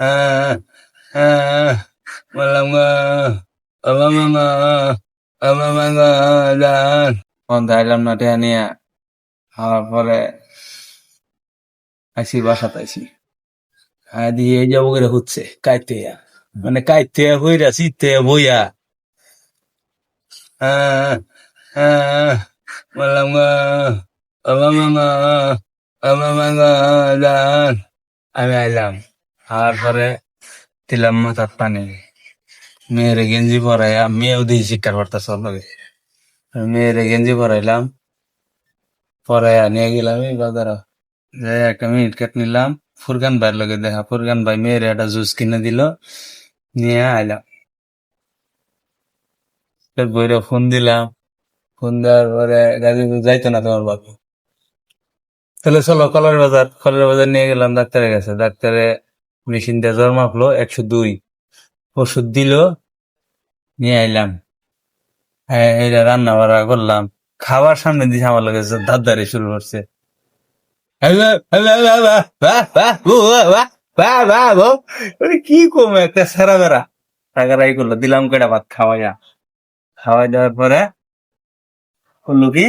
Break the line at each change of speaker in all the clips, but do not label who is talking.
আহ, আহ, বললাম গো, বাবা মামা, বাবা মামা যান ফোন আইলাম না টেয়া নিয়ে হওয়ার পরে আইসি বাসাতে আইসি দিয়ে এই যাবো করে হচ্ছে কাইতে মানে কাইতে হইরা শীতে বইয়া আহ, আহ, বললাম গো, বাবা মামা, বাবা মামা যান আমি আইলাম আর পরে দিলাম মাথার পানি মেয়েরে গেঞ্জি পরাইয়া মেয়েও দিয়ে শিক্ষার বার্তা চল লাগে মেয়েরে গেঞ্জি পরাইলাম পরাইয়া নিয়ে গেলাম এই বাজার একটা মিনিট কেট নিলাম ফুরকান ভাইয়ের লগে দেখা ফুরকান ভাই মেয়ের একটা জুস কিনে দিল নিয়ে আইলাম বইরে ফোন দিলাম ফোন দেওয়ার পরে গাড়ি যাইতো না তোমার বাবু তাহলে চলো কলার বাজার নিয়ে গেলাম ডাক্তারের কাছে ডাক্তারে মেশিন দিয়ে জ্বর মাপলো 102 ওষুধ দিল নিয়ে আইলাম হ্যাঁ এটা রান্না বাড়া করলাম খাবার সামনে দিছে আমার লগে ধারদারি শুরু করছে কি কম একটা সারা বেড়া টাকারাই করলো দিলাম কয়টা ভাত খাওয়াইয়া খাওয়াই দেওয়ার পরে করলো কি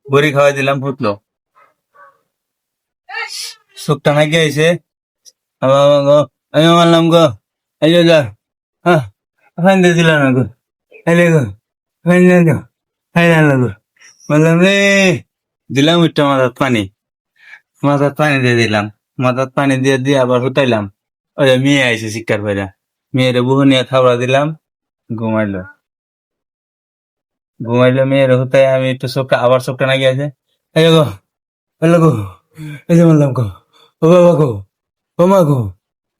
বড়ি খাওয়াই দিলাম ফুটলো চোখটা নাকি আইছে আমি মারলাম গো এই যে যা হ্যাঁ ফাইন দিয়ে দিলাম না গো এলে গো ফাইন দিয়ে গো ফাইন আনলো গো বললাম রে দিলাম একটু মাথার পানি দিয়ে দিলাম মাথার পানি দিয়ে দিয়ে আবার হুতাইলাম ওই যে মেয়ে আইছে শিক্ষার বাইরা মেয়েরে বহু নিয়ে খাবার দিলাম ঘুমাইলো মেয়ের হুতাই আমি একটু চোখটা আবার চোখটা নাকি আছে এই গো এলো গো এই যে বললাম গো ও বাবা গো ও মা গো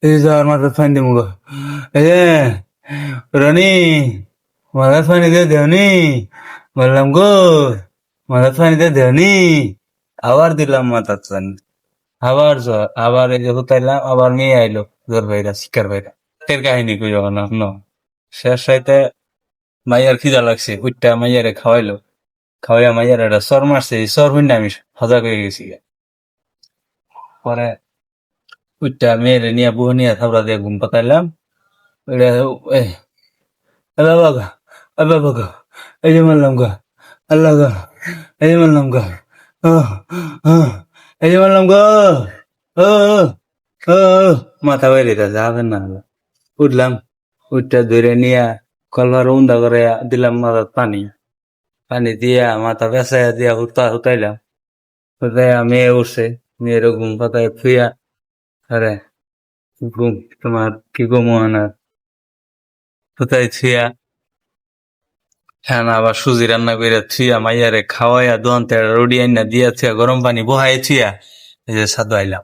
এই যে আর মাথার পানি দিব গো এই যে রানী মাথার পানি দিয়ে দেওনি বললাম গো মাথার পানি দিয়ে দেওনি আবার দিলাম মাথার পানি আবার জ্বর আবার এই যে হুতাইলাম আবার মেয়ে আইলো জ্বর ভাইরা শিকার ভাইরা এর কাহিনী কই যখন ন শেষ রাইতে মাইয়ার খিদা লাগছে উইটা মাইয়ারে খাওয়াইলো খাওয়াইয়া মাইয়ার একটা সর মারছে এই সর হইনা আমি সজাগ হয়ে গেছি পরে উইটা মেয়েরে নিয়ে বুহ নিয়ে থাবড়া দিয়ে ঘুম পাতাইলাম ওইটা বাবা গা বাবা গা এই যে মারলাম গা আল্লাহ গা এই যে মারলাম গা ও এই যে মারলাম গো ও ও মাথা বাইরে যাবে না উঠলাম উঠটা ধরে নিয়ে কলবার উন্দা করে দিলাম মাথার পানি পানি দিয়া মাথা পেঁচাইয়া দিয়া হুতাইলাম হুতাইয়া মেয়ে উঠছে মেয়ের ঘুম পাতায় থুইয়া আরে ঘুম তোমার কি ঘুমানার হুতাই থুইয়া হ্যাঁ আবার সুজি রান্না করে থুইয়া মাইয়ারে খাওয়াইয়া দোয়ান রুটি আইনা দিয়া থুইয়া গরম পানি বহাই থুইয়া এই যে সাদু আইলাম